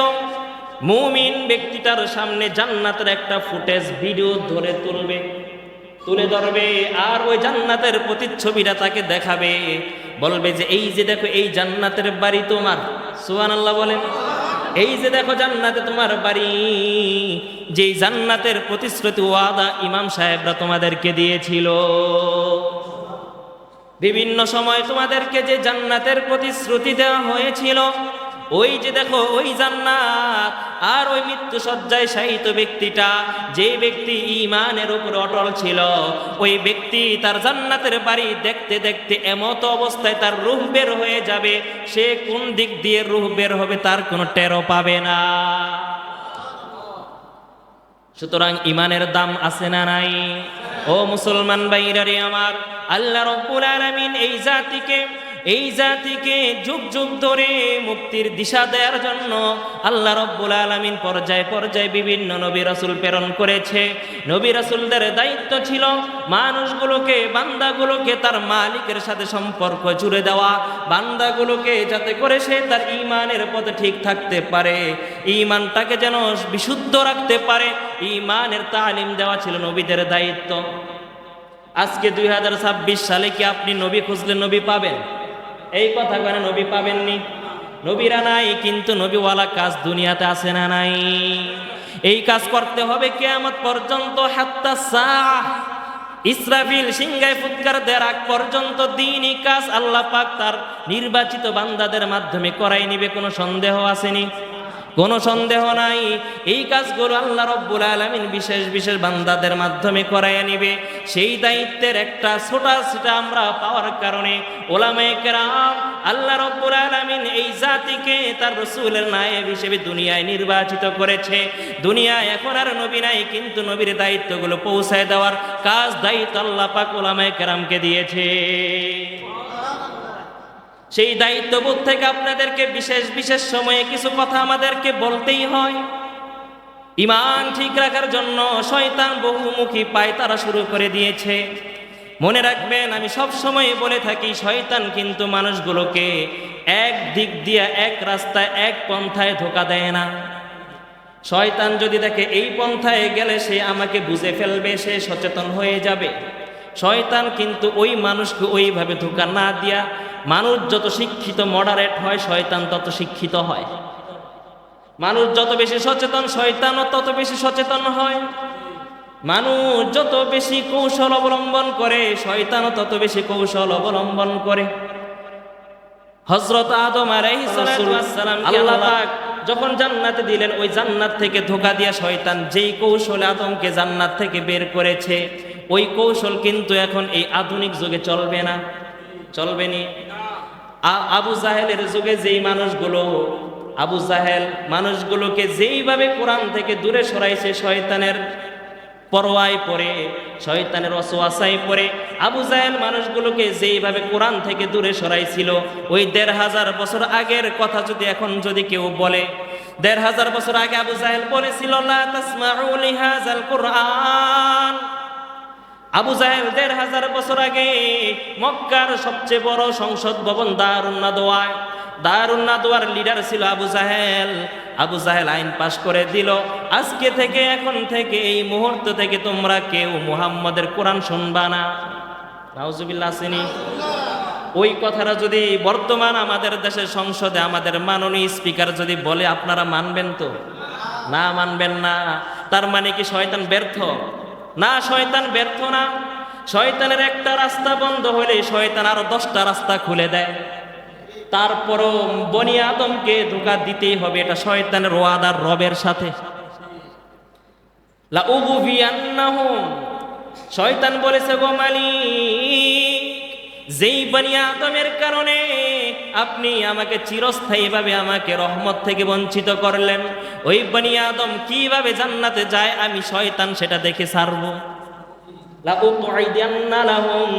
মুমিন ব্যক্তিটার সামনে জান্নাতের একটা ফুটেজ ভিডিও তুলে ধরবে, আর ওই জান্নাতের প্রতিচ্ছবিটা তাকে দেখাবে, বলবে যে এই যে দেখো এই জান্নাতের বাড়ি তোমার, সুবহানাল্লাহ বলেন, এই যে দেখো জান্নাতে তোমার বাড়ি, যেই জান্নাতের প্রতিশ্রুতি ওয়াদা ইমাম সাহেবরা তোমাদেরকে দিয়েছিল, বিভিন্ন সময় তোমাদেরকে যে জান্নাতের প্রতিশ্রুতি দেওয়া হয়েছিল, ওই যে দেখো ওই জান্নাত। আর ওই মৃত্যু শয্যায় শায়িত ব্যক্তিটা, যে ব্যক্তি ঈমানের উপর অটল ছিল, ওই ব্যক্তি তার জান্নাতের বাড়ি দেখতে দেখতে এমত অবস্থায় তার রূহ বের হয়ে যাবে, সে কোন দিক দিয়ে রূহ বের হবে তার কোনো টেরও পাবে না। সুতরাং ঈমানের দাম আছে না নাই? ও মুসলমান ভাইরা রে আমার, আল্লাহ রাব্বুল আলামিন এই জাতিকে যুগ যুগ ধরে মুক্তির দিশা দেওয়ার জন্য আল্লাহ রাব্বুল আলামিন পর্যায়ে পর্যায়ে বিভিন্ন নবী রাসূল প্রেরণ করেছে। নবী রাসূলদের দায়িত্ব ছিল মানুষগুলোকে, বান্দাগুলোকে তার মালিকের সাথে সম্পর্ক জুড়ে দেওয়া, বান্দাগুলোকে যাতে করে সে তার ঈমানের পথে ঠিক থাকতে পারে, ঈমানটাকে যেন বিশুদ্ধ রাখতে পারে, ঈমানের তালিম দেওয়া ছিল নবীদের দায়িত্ব। আজকে 2026 সালে কি আপনি নবী খুঁজলে নবী পাবেন? এই কথা কেন নবী পাবেননি? নবীরা নাই, কিন্তু নবীওয়ালা কাজ দুনিয়াতে আছে না নাই? এই কাজ করতে হবে কিয়ামত পর্যন্ত, হাত্তা সাহ, ইসরাফিল সিংহায় ফুৎকার দেওয়ার আগ পর্যন্ত দ্বীনি কাজ আল্লাহ পাক তার নির্বাচিত বান্দাদের মাধ্যমে করাই নিবে। কোনো সন্দেহ আসেনি? কোনো সন্দেহ নাই। এই কাজগুলো আল্লাহ রাব্বুল আলামিন বিশেষ বিশেষ বান্দাদের মাধ্যমে করাইয়া নিবে। সেই দায়িত্বের একটা ছোটা আমরা পাওয়ার কারণে ওলামায়ে কেরাম, আল্লাহ রাব্বুল আলামিন এই জাতিকে তার রাসূলের নায়েব হিসেবে দুনিয়ায় নির্বাচিত করেছে। দুনিয়ায় এখন আর নবী নাই, কিন্তু নবীর দায়িত্বগুলো পৌঁছায় দেওয়ার কাজ দায়িত্ব আল্লাহ পাক ওলামায়ে কেরামকে দিয়েছে। সেই দায়িত্ববোধ থেকে আপনাদেরকে বিশেষ বিশেষ সময়ে কিছু কথা আমাদেরকে বলতেই হয়। ঈমান ঠিক রাখার জন্য শয়তান বহুমুখী পায়তারা শুরু করে দিয়েছে। মনে রাখবেন, আমি সব সময় বলে থাকি, শয়তান কিন্তু মানুষগুলোকে এক দিক দিয়ে, এক রাস্তায়, এক পন্থায় ধোঁকা দেয় না। শয়তান যদি দেখে এই পন্থায় গেলে সে আমাকে বুঝে ফেলবে, সে সচেতন হয়ে যাবে, শয়তান কিন্তু ওই মানুষকে ওইভাবে ধোঁকা না দিয়া, মানুষ যত শিক্ষিত মডারেট হয় শয়তান তত শিক্ষিত হয়, মানুষ যত বেশি সচেতন শয়তানও তত বেশি সচেতন হয়, মানুষ যত বেশি কৌশল অবলম্বন করে শয়তানও তত বেশি কৌশল অবলম্বন করে। হযরত আদম আলাইহিস সালাম আল্লাহ পাক যখন জান্নাতে দিলেন, ওই জান্নাত থেকে ধোঁকা দিয়া শয়তান যেই কৌশলে আদমকে জান্নাত থেকে বের করেছে, ওই কৌশল কিন্তু এখন এই আধুনিক যুগে চলবে না, চলবে নি। আবু জাহেলের যুগে যেই মানুষগুলো, আবু জাহেল মানুষগুলোকে যেইভাবে কোরআন থেকে দূরে সরাইছে, শয়তানের পরোয়ায় পড়ে, শয়তানের ওয়াসওয়াসায় পড়ে আবু জাহেল মানুষগুলোকে যেইভাবে কোরআন থেকে দূরে সরাইছিল, ওই ১৫০০ বছর আগের কথা যদি এখন যদি কেউ বলে, ১৫০০ বছর আগে আবু জাহেল বলেছিল লা তাসমাউ লিহাযাল কুরআন। আবু জাহেল ১৫০০ বছর আগে মক্কার সবচেয়ে বড় সংসদ ভবন দারুন নাদওয়ার লিডার ছিল আবু জাহেল। আবু জাহেল আইন পাশ করে দিল, আজকে থেকে, এখন থেকে, এই মুহূর্ত থেকে তোমরা কেউ মুহাম্মাদের কোরআন শুনবা না। নাউজুবিল্লাহ আসেনি? ওই কথাটা যদি বর্তমান আমাদের দেশের সংসদে আমাদের মাননীয় স্পিকার যদি বলে, আপনারা মানবেন তো? না, মানবেন না। তার মানে কি শয়তান ব্যর্থ? না, শয়তান ব্যর্থ না। শয়তানের একটা রাস্তা বন্ধ হলে শয়তান আরো 10টা রাস্তা খুলে দেয়। তারপরও বনি আদমকে ধোঁকা দিতেই হবে, এটা শয়তানের ওয়াদার রবের সাথে। লাউগুফিয়ান্নাহুম, শয়তান বলেছে গো মালিক, যেই বনি আদমের কারণে আপনি আমাকে চিরস্থায়ীভাবে আমাকে রহমত থেকে বঞ্চিত করলেন, ওই বনি আদম কিভাবে জান্নাতে যায় আমি শয়তান সেটা দেখে ছাড়ব। লাউকুইদান্না লাহুম,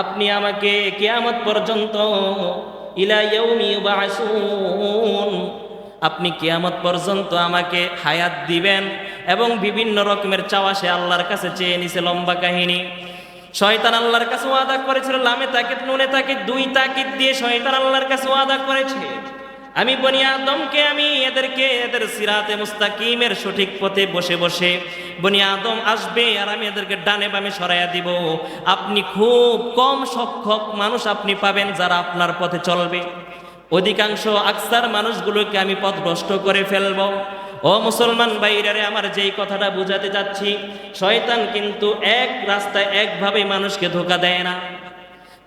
আপনি আমাকে কিয়ামত পর্যন্ত ইলা ইয়াউমি ইউবাসুন, আপনি কিয়ামত পর্যন্ত আমাকে হায়াত দিবেন। এবং বিভিন্ন রকমের চাওয়া সে আল্লাহর কাছে চেয়ে নিছে, লম্বা কাহিনী। শয়তান আল্লাহর কাছে ওয়াদা করেছিল, লামে তাকিদ নুনে তাকিদ, দুই তাকিদ দিয়ে শয়তান আল্লাহর কাছে ওয়াদা করেছে, আমি বনি আদমকে আমি এদের সিরাতে মুস্তাকিমের সঠিক পথে বসে বসে বনি আদম আসবে আর আমি এদেরকে ডানে বামে সরাইয়া দিব। আপনি খুব কম সংখ্যক মানুষ আপনি পাবেন যারা আপনার পথে চলবে, অধিকাংশ আকসার মানুষগুলোকে আমি পথভ্রষ্ট করে ফেলব। ও মুসলমান ভাইরারে, আমার যেই কথাটা বুঝাতে যাচ্ছি, শয়তান কিন্তু এক রাস্তায় একভাবে মানুষকে ধোঁকা দেয় না।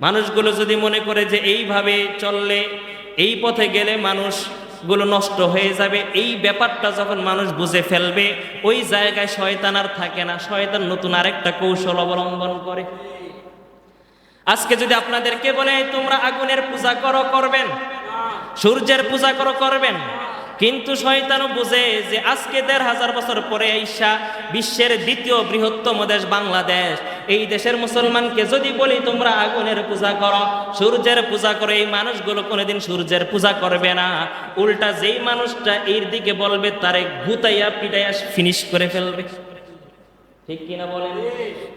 মানুষগুলো যদি মনে করে যে এইভাবে চললে, এই পথে গেলে মানুষগুলো নষ্ট হয়ে যাবে, এই ব্যাপারটা যখন মানুষ বুঝে ফেলবে, ওই জায়গায় শয়তান আর থাকে না। শয়তান নতুন আরেকটা কৌশল অবলম্বন করে। আজকে যদি আপনাদেরকে বলে তোমরা আগুনের পূজা করো, করবেন? সূর্যের পূজা করো, করবেন? কিন্তু শয়তানও বুঝে যে আজকে ১৫০০ বছর পরে আইসা বিশ্বের দ্বিতীয় বৃহত্তম দেশ বাংলাদেশ, এই দেশের মুসলমানকে যদি বলি তোমরা আগুনের পূজা করো, সূর্যের পূজা করো, এই মানুষগুলো কোনোদিন সূর্যের পূজা করবে না। উল্টা যেই মানুষটা এর দিকে বলবে তারে গুতাইয়া পিটাইয়া ফিনিশ করে ফেলবে। ঠিক কিনা বলেন?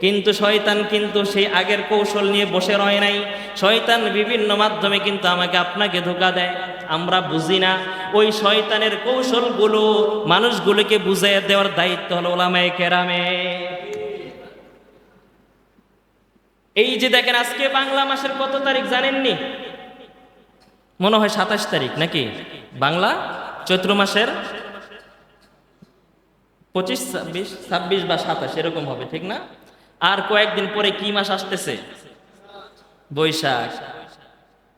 কিন্তু শয়তান কিন্তু সেই আগের কৌশল নিয়ে বসে রয় নাই। শয়তান বিভিন্ন মাধ্যমে কিন্তু আমাকে আপনাকে ধোঁকা দেয়, আমরা বুঝি না। ওই শয়তানের কৌশলগুলো মানুষগুলোকে বুঝিয়ে দেওয়ার দায়িত্ব হলো উলামায়ে কেরামের। এই যে দেখেন, আজকে বাংলা মাসের কত তারিখ জানেননি? মনে হয় ২৭ তারিখ নাকি? বাংলা চৈত্র মাসের ২৫, ২৬ বা ২৭ এরকম হবে, ঠিক না? আর কয়েকদিন পরে কি মাস আসতেছে? বৈশাখ।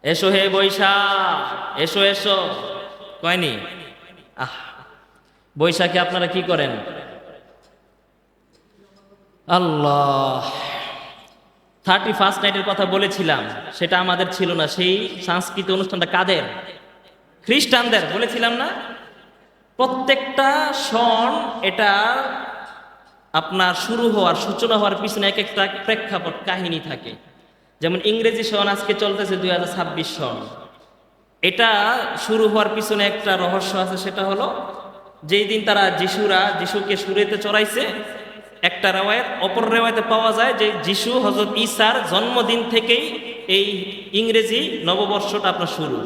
এসো হে বৈশাখ, এসো এসো, কয়নি? বৈশাখে আপনারা কি করেন? আল্লাহ, 31st নাইটের কথা বলেছিলাম, সেটা আমাদের ছিল না। সেই সাংস্কৃতিক অনুষ্ঠানটা কাদের? খ্রিস্টানদের, বলেছিলাম না? প্রত্যেকটা সন এটা আপনার শুরু হওয়ার, সূচনা হওয়ার পিছনে এক একটা প্রেক্ষাপট, কাহিনী থাকে। যেমন ইংরেজি সন আজকে চলতেছে 2026 সন। এটা শুরু হওয়ার পিছনে একটা রহস্য আছে, সেটা হলো যেই দিন তারা যিশুকে সুরেতে চড়াইছে, একটা রেওয়ায়েত, অপর রেওয়ায়েতে পাওয়া যায় যে যিশু হযরত ঈসার জন্মদিন থেকেই এই ইংরেজি নববর্ষটা আপনার শুরু।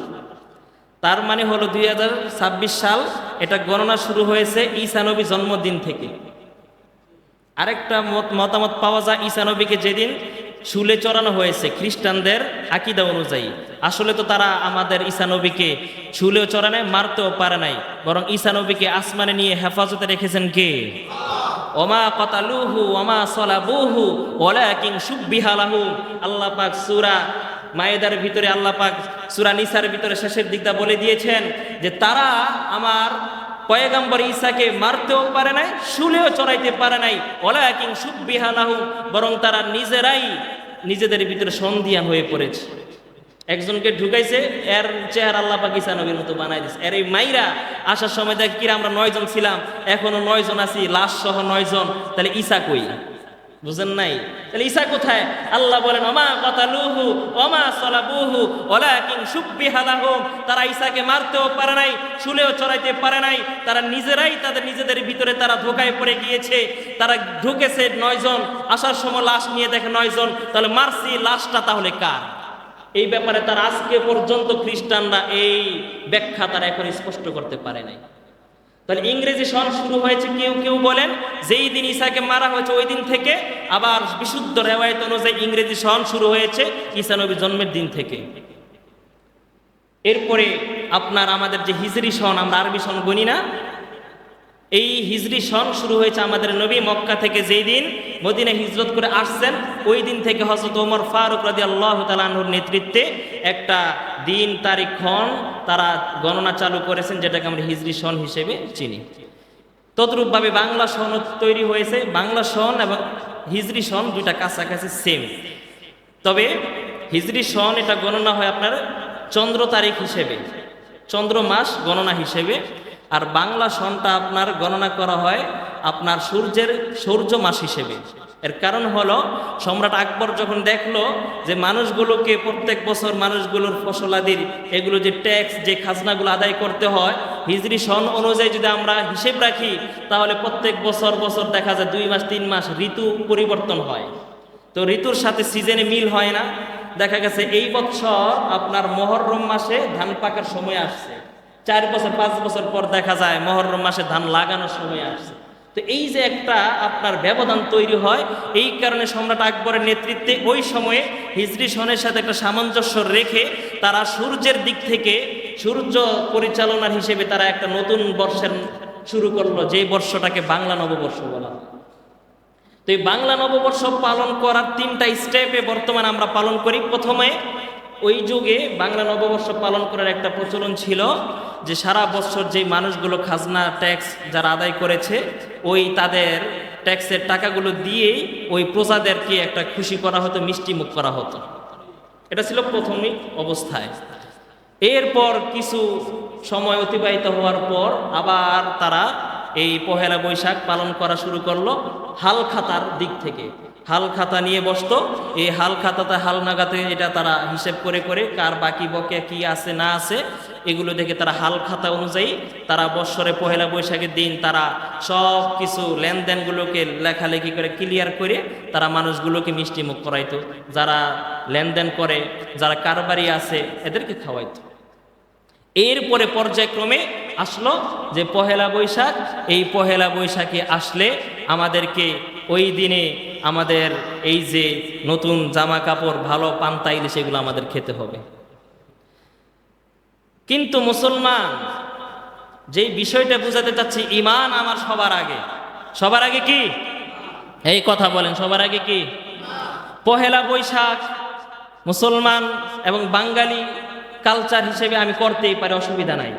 তার মানে হলো 2026 সাল, এটা গণনা শুরু হয়েছে ঈসা নবী জন্মদিন থেকে। আরেকটা মতামত পাওয়া যায়, ঈসা নবীকে যেদিন শুলে চড়ানো হয়েছে খ্রিস্টানদের আকীদা অনুযায়ী, আসলে তো তারা আমাদের ঈসা নবীকে শুলেও চড়ানো, মারতেও পারে নাই, বরং ঈসা নবীকে আসমানে নিয়ে হেফাজতে রেখেছেন কে? ওমা কাতালুহু ওমা সালাবুহু ওয়ালাকিন শুববিহা লাহু। আল্লাহ পাক সূরা মায়েদার ভিতরে, আল্লাহ পাক সূরা নিসার ভিতরে শেষের দিকটা বলে দিয়েছেন যে তারা আমার পয়গম্বর ঈসাকে মারতেও পারে নাই, শুলেও চড়াইতে পারে নাই। ওয়ালাকিন শুববিহা লাহু, বরং তারা নিজেরাই নিজেদের ভিতরে সন্ধিয়ান হয়ে পড়েছে। একজনকে ঢুকাইছে, এর চেহারা আল্লাহ পাক ঈসা নবীর মতো বানাই দিয়েছে। এর এই মাইরা আসার সময় দেখ কিরা আমরা 9 জন ছিলাম, এখনো 9 জন আছি, লাশ সহ 9 জন। তাহলে ঈসা কই? বুঝেন নাই? তাহলে ঈসা কোথায়? আল্লাহ বলেন ওমা কাতালুহু ওমা সালাবুহু ওয়ালাকিন শুববিহা লাহুম। তারা ঈসাকে মারতেও পারে নাই, শুলেও চড়াইতে পারে নাই। তারা নিজেরাই তাদের নিজেদের ভিতরে তারা ধোঁকায় পড়ে গিয়েছে। তারা ঢুকেছে 9 জন, আসার সময় লাশ নিয়ে দেখে 9 জন। তাহলে মারছি, লাশটা তাহলে কার? এই ব্যাপারে তারা আজকে পর্যন্ত খ্রিস্টানরা এই ব্যাখ্যা তারা এখন স্পষ্ট করতে পারে নাই। তাহলে ইংরেজি সন শুরু হয়েছে, কেউ কেউ বলেন যেই দিন ঈসাকে মারা হয়েছে ওই দিন থেকে। আবার বিশুদ্ধ রেওয়ায়েত অনুযায়ী ইংরেজি সন শুরু হয়েছে ঈসা নবীর জন্মের দিন থেকে। এরপরে আপনার আমাদের যে হিজরি সন, আমরা আরবি সন গণি না, এই হিজরি সন শুরু হয়েছে আমাদের নবী মক্কা থেকে যেই দিন মদিনায় হিজরত করে আসছেন, ওই দিন থেকে হযরত ওমর ফারুক রাদিয়াল্লাহু তাআলা আনহুর নেতৃত্বে একটা দিন, তারিখ, ক্ষণ তারা গণনা চালু করেছেন, যেটাকে আমরা হিজরি সন হিসেবে চিনি। তদ্রূপভাবে বাংলা সন তৈরি হয়েছে। বাংলা সন এবং হিজরি সন দুইটা কাছাকাছি সেম, তবে হিজরি সন এটা গণনা হয় আপনার চন্দ্র তারিখ হিসেবে, চন্দ্র মাস গণনা হিসেবে, আর বাংলা সনটা আপনার গণনা করা হয় আপনার সূর্য মাস হিসেবে। এর কারণ হলো সম্রাট আকবর যখন দেখলো যে মানুষগুলোকে প্রত্যেক বছর মানুষগুলোর ফসলাদির এগুলো যে ট্যাক্স যে খাজনাগুলো আদায় করতে হয় হিজরি সন অনুযায়ী যদি আমরা হিসেব রাখি তাহলে প্রত্যেক বছর বছর দেখা যায় 2 মাস 3 মাস ঋতু পরিবর্তন হয়, তো ঋতুর সাথে সিজনে মিল হয় না। দেখা গেছে এই বছর আপনার মহররম মাসে ধান পাকার সময় আসছে, 4 বছর 5 বছর পর দেখা যায় মহররম মাসে ধান লাগানোর সময় আসছে। তো এই যে একটা আপনার ব্যবধান তৈরি হয়, এই কারণে সম্রাট আকবরের নেতৃত্বে ওই সময়ে হিজরি সনের সাথে একটা সামঞ্জস্য রেখে তারা সূর্যের দিক থেকে সূর্য পরিচালনার হিসেবে তারা একটা নতুন বর্ষের শুরু করলো, যে বর্ষটাকে বাংলা নববর্ষ বলা হয়। তো এই বাংলা নববর্ষ পালন করার 3টা স্টেপে বর্তমানে আমরা পালন করি। প্রথমে ওই যুগে বাংলা নববর্ষ পালন করার একটা প্রচলন ছিল যে সারা বছর যে মানুষগুলো খাজনা ট্যাক্স যারা আদায় করেছে ওই তাদের ট্যাক্সের টাকাগুলো দিয়েই ওই প্রজাদেরকে একটা খুশি করা হতো, মিষ্টি মুখ করা হতো। এটা ছিল প্রাথমিক অবস্থায়। এরপর কিছু সময় অতিবাহিত হওয়ার পর আবার তারা এই পহেলা বৈশাখ পালন করা শুরু করলো হাল খাতার দিক থেকে। হাল খাতা নিয়ে বসতো, এই হাল খাতাতে হাল নাগাতে এটা তারা হিসেব করে করে কার বাকি বকেয়া কি আছে না আছে এগুলো দেখে তারা হাল খাতা অনুযায়ী তারা বৎসরে পহেলা বৈশাখের দিন তারা সব কিছু লেনদেনগুলোকে লেখালেখি করে ক্লিয়ার করে তারা মানুষগুলোকে মিষ্টি মুখ করাইতো, যারা লেনদেন করে যারা কারবারি আছে এদেরকে খাওয়াইতো। এরপরে পর্যায়ক্রমে আসলো যে পহেলা বৈশাখ, এই পহেলা বৈশাখে আসলে আমাদেরকে ওই দিনে আমাদের এই যে নতুন জামা কাপড় ভালো পান্তা ইলিশ সেগুলো আমাদের খেতে হবে। কিন্তু মুসলমান যেই বিষয়টা বুঝাতে চাচ্ছি, ঈমান আমার সবার আগে। সবার আগে কি? এই কথা বলেন, সবার আগে কি? পহেলা বৈশাখ মুসলমান এবং বাঙালি কালচার হিসেবে আমি করতেই পারি, অসুবিধা নাই।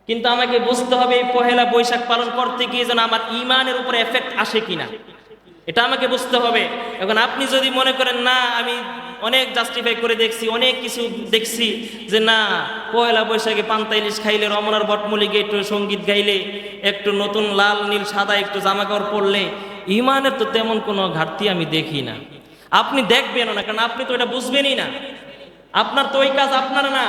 কিন্তু আমাকে বুঝতে হবে এই পহেলা বৈশাখ পালন করতে গিয়ে যেন আমার ঈমানের উপরে এফেক্ট আসে কিনা, এটা আমাকে বুঝতে হবে। এখন আপনি যদি মনে করেন না আমি অনেক জাস্টিফাই করে দেখছি, অনেক কিছু দেখছি যে না পহেলা বৈশাখে পান্তা ইলিশ খাইলে, রমনার বটমূলিকে একটু সঙ্গীত গাইলে, একটু নতুন লাল নীল সাদা একটু জামা কাপড় পরলে ঈমানের তো তেমন কোনো ঘাটতি আমি দেখি না। আপনি দেখবেনও না, কারণ আপনি তো এটা বুঝবেনই না। আপনার তো ওই কাজ আপনার না।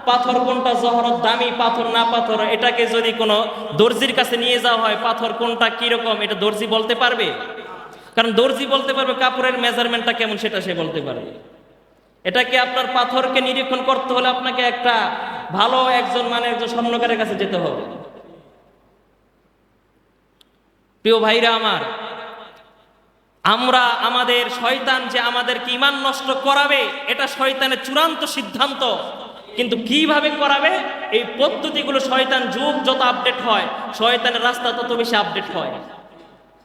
পাথর কোনটা জহরত, দামি পাথর না পাথর, এটাকে যদি কোনো দর্জির কাছে নিয়ে যাওয়া হয় পাথর কোনটা কিরকম এটা দর্জি বলতে পারবে? কারণ দর্জি বলতে পারবে কাপড়ের মেজারমেন্টটা কেমন সেটা সে বলতে পারবে। এটাকে আপনার পাথরকে নিরীক্ষণ করতে হলে আপনাকে একটা ভালো একজন স্বর্ণকারের কাছে যেতে হবে। প্রিয় ভাইরা আমার, আমরা আমাদের শয়তান যে আমাদেরকে ঈমান নষ্ট করাবে এটা শয়তানের চূড়ান্ত সিদ্ধান্ত, কিন্তু কিভাবে করাবে এই পদ্ধতিগুলো শয়তান যুগ যত আপডেট হয় শয়তানের রাস্তা তত বেশি আপডেট হয়।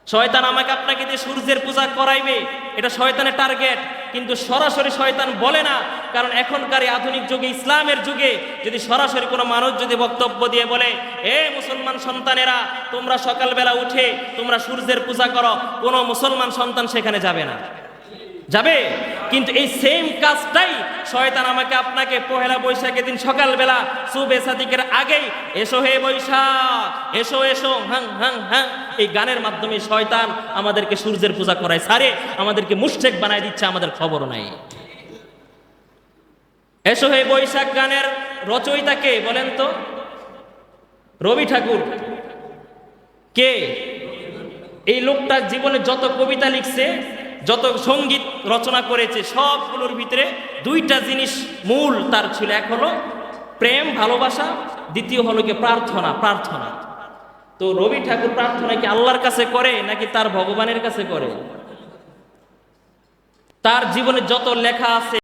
শয়তান আমাকে আপনাকে দিয়ে সূর্যের পূজা করাইবে, এটা শয়তানের টার্গেট, কিন্তু সরাসরি শয়তান বলে না। কারণ এখনকার এই আধুনিক যুগে, ইসলামের যুগে যদি সরাসরি কোনো মানুষ যদি বক্তব্য দিয়ে বলে এ মুসলমান সন্তানেরা তোমরা সকালবেলা উঠে তোমরা সূর্যের পূজা করো, কোনো মুসলমান সন্তান সেখানে যাবে না। যাবে? কিন্তু এই সেম কাজটাই শয়তান আমাকে আপনাকে পহেলা বৈশাখের দিন সকালবেলা সুবে সাদিকের আগেই এসো হে বৈশাখ এসো এসো হাং হাং হাং এই গানের মাধ্যমে শয়তান আমাদেরকে সূর্যের পূজা করায়, সারে আমাদেরকে মুশরিক বানায় দিচ্ছে, আমাদের খবরও নাই। এসো হে বৈশাখ গানের রচয়িতা কে বলেন তো? রবি ঠাকুর। কে এই লোকটা? জীবনে যত কবিতা লিখছে, যত সঙ্গীত রচনা করেছে, সবগুলোর ভিতরে 2টা জিনিস মূল তার ছিল। এক হলো প্রেম ভালোবাসা, দ্বিতীয় হলো কি প্রার্থনা। প্রার্থনা তো রবি ঠাকুর প্রার্থনা কি আল্লাহর কাছে করে নাকি তার ভগবানের কাছে করে? তার জীবনে যত লেখা আছে